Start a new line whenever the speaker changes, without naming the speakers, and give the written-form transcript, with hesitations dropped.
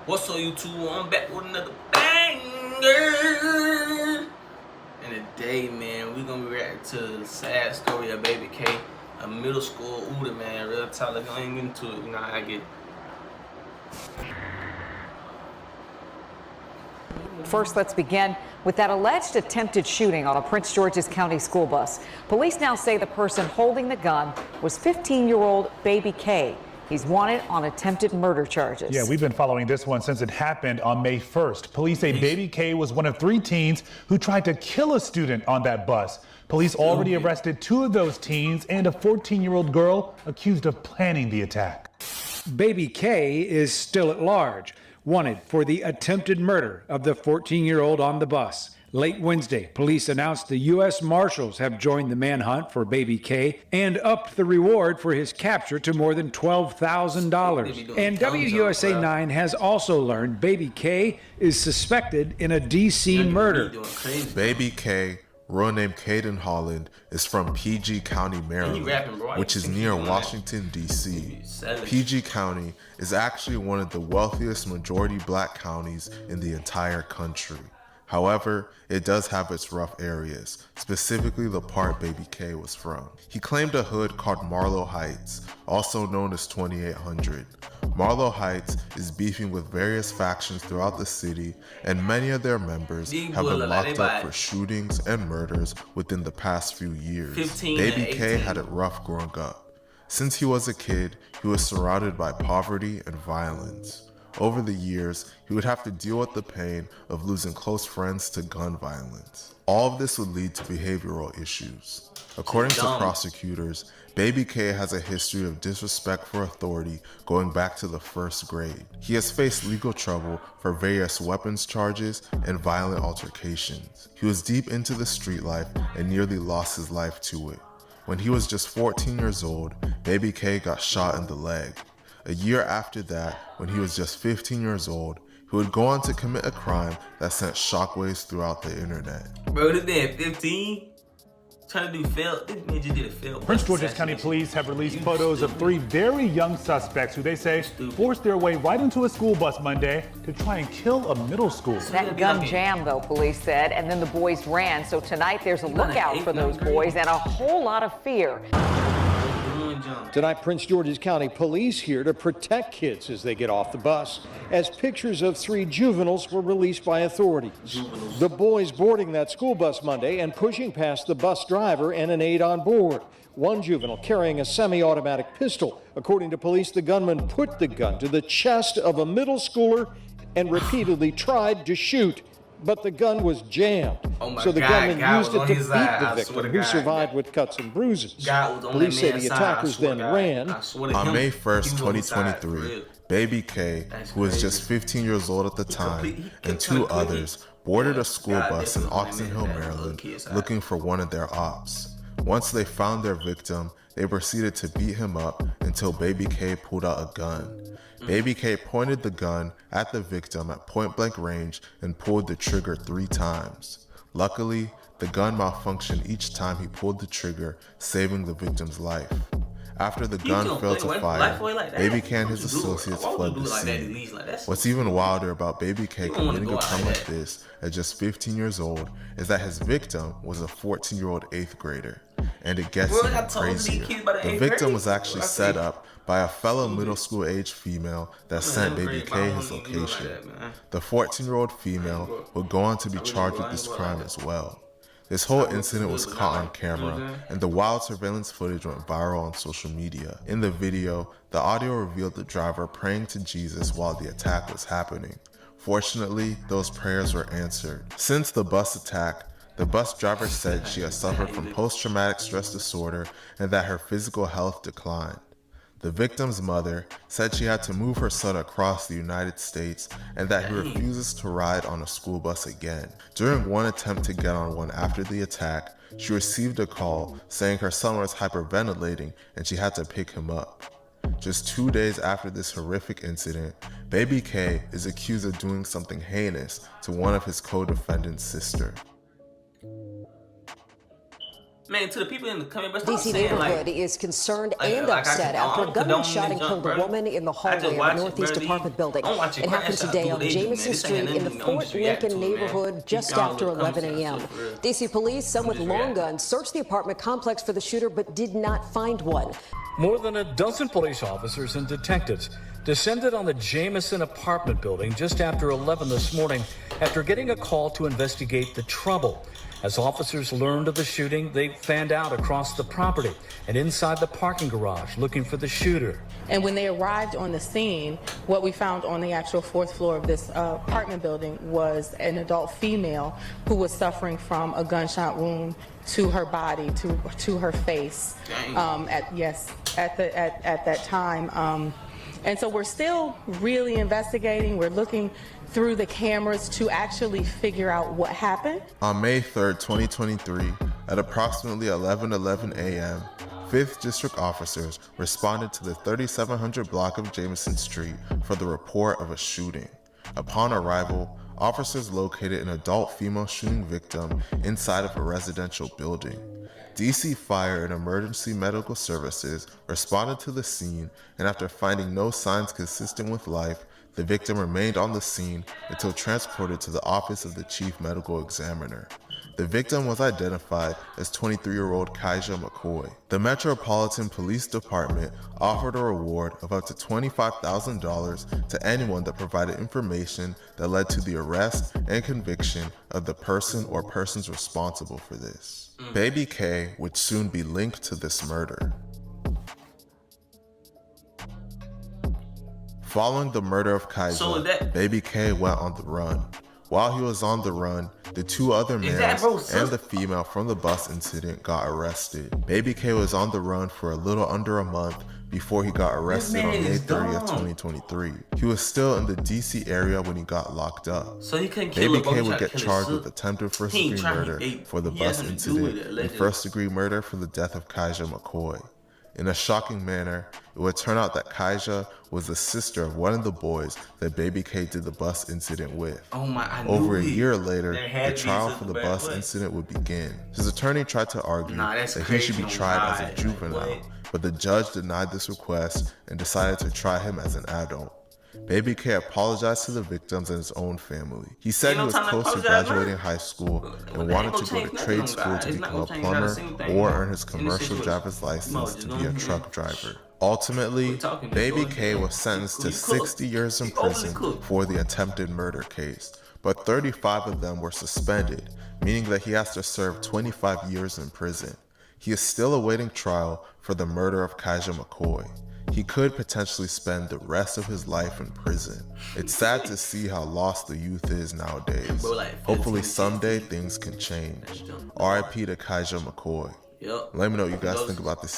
What's up, YouTube? I'm back with another banger. And today, man, we gonna be reacting to the sad story of Baby K, a middle school Uda, man. Real talk, like, I ain't into it. You know how I get.
First, let's begin with that alleged attempted shooting on a Prince George's County school bus. Police now say the person holding the gun was 15-year-old Baby K. He's wanted on attempted murder charges.
Yeah, we've been following this one since it happened on May 1st. Police say Baby K was one of 3 teens who tried to kill a student on that bus. Police already arrested 2 of those teens and a 14-year-old girl accused of planning the attack.
Baby K is still at large, wanted for the attempted murder of the 14-year-old on the bus. Late Wednesday, police announced the U.S. Marshals have joined the manhunt for Baby K and upped the reward for his capture to more than $12,000. And WUSA 9 has also learned Baby K is suspected in a D.C. murder.
Baby K, real name Caden Holland, is from PG County, Maryland, which is near Washington, D.C. PG County is actually one of the wealthiest majority black counties in the entire country. However, it does have its rough areas, specifically the part Baby K was from. He claimed a hood called Marlow Heights, also known as 2800. Marlow Heights is beefing with various factions throughout the city, and many of their members have been locked up for shootings and murders within the past few years. Baby K had it rough growing up. Since he was a kid, he was surrounded by poverty and violence. Over the years, he would have to deal with the pain of losing close friends to gun violence. All of this would lead to behavioral issues. According to prosecutors, Baby K has a history of disrespect for authority going back to the 1st grade. He has faced legal trouble for various weapons charges and violent altercations. He was deep into the street life and nearly lost his life to it. When he was just 14 years old, Baby K got shot in the leg. A year after that, when he was just 15 years old, he would go on to commit a crime that sent shockwaves throughout the internet.
Bro, this man 15? Trying to do failed. This man just did a failed.
Prince George's County Police have released photos of 3 very young suspects who they say forced their way right into a school bus Monday to try and kill a middle schooler.
That gun jammed, though, police said, and then the boys ran. So tonight there's a lookout for those boys and a whole lot of fear.
Tonight, Prince George's County Police here to protect kids as they get off the bus, as pictures of 3 juveniles were released by authorities. The boys boarding that school bus Monday and pushing past the bus driver and an aide on board. One juvenile carrying a semi-automatic pistol. According to police, the gunman put the gun to the chest of a middle schooler and repeatedly tried to shoot, but the gun was jammed. So the gunman used it to beat the victim, who survived with cuts and bruises. Police say the attackers then ran.
On May 1st, 2023, Baby K, who was just 15 years old at the time, and 2 others boarded a school bus in Oxon Hill, Maryland, looking for one of their ops. Once they found their victim, they proceeded to beat him up until Baby K pulled out a gun. Baby K pointed the gun at the victim at point-blank range and pulled the trigger 3 times. Luckily, the gun malfunctioned each time he pulled the trigger, saving the victim's life. After the gun failed to fire, Baby K and his associates fled the scene. What's even wilder about Baby K committing a crime like this at just 15 years old is that his victim was a 14-year-old 8th grader. And it gets even crazier. The victim was actually set up by a fellow middle school age female that sent Baby K his location. The 14-year-old female would go on to be charged with this crime as well. This whole incident was caught on camera, and the wild surveillance footage went viral on social media. In the video, the audio revealed the driver praying to Jesus while the attack was happening. Fortunately, those prayers were answered. Since the bus attack, the bus driver said she had suffered from post-traumatic stress disorder and that her physical health declined. The victim's mother said she had to move her son across the United States and that he refuses to ride on a school bus again. During one attempt to get on one after the attack, she received a call saying her son was hyperventilating and she had to pick him up. Just 2 days after this horrific incident, Baby K is accused of doing something heinous to one of his co-defendant's sister.
Man, to the people in the comment, but
DC neighborhood is concerned and upset after a gunman shot and killed a woman in the hallway of the Northeast Apartment building. It happened today on Jamison Street in the Fort Lincoln neighborhood just after 11 a.m. DC police, some with long guns, searched the apartment complex for the shooter but did not find one.
More than a dozen police officers and detectives descended on the Jamison apartment building just after 11 this morning after getting a call to investigate the trouble. As officers learned of the shooting, they fanned out across the property and inside the parking garage looking for the shooter.
And when they arrived on the scene, what we found on the actual fourth floor of this apartment building was an adult female who was suffering from a gunshot wound to her body, to her face. At that time. And so we're still really investigating. We're looking through the cameras to actually figure out what happened.
On May 3rd, 2023, at approximately 11:11 a.m., 5th District officers responded to the 3700 block of Jamison Street for the report of a shooting. Upon arrival, officers located an adult female shooting victim inside of a residential building. DC Fire and Emergency Medical Services responded to the scene, and after finding no signs consistent with life, the victim remained on the scene until transported to the office of the Chief Medical Examiner. The victim was identified as 23-year-old Kaija McCoy. The Metropolitan Police Department offered a reward of up to $25,000 to anyone that provided information that led to the arrest and conviction of the person or persons responsible for this. Baby K would soon be linked to this murder. Following the murder of Kaija, Baby K went on the run. While he was on the run, the two other males and the female from the bus incident got arrested. Baby K was on the run for a little under a month before he got arrested on May 30th, 2023. He was still in the DC area when he got locked up.
So he couldn't kill
Baby K would get charged with attempted first-degree murder for the bus incident and first-degree murder for the death of Kaija McCoy. In a shocking manner, it would turn out that Kaija was the sister of one of the boys that Baby K did the bus incident with. Over a year later, the trial for the bus incident would begin. His attorney tried to argue that he should be tried as a juvenile, but the judge denied this request and decided to try him as an adult. Baby K apologized to the victims and his own family. He said he was close to graduating high school and wanted to go to trade school to become a plumber or earn his commercial driver's license to be a truck driver. Ultimately, Baby K was sentenced to 60 years in prison for the attempted murder case, but 35 of them were suspended, meaning that he has to serve 25 years in prison. He is still awaiting trial for the murder of Kaija McCoy. He could potentially spend the rest of his life in prison. It's sad to see how lost the youth is nowadays. Hopefully someday things can change. RIP to Kaija McCoy. Let me know what you guys think about this.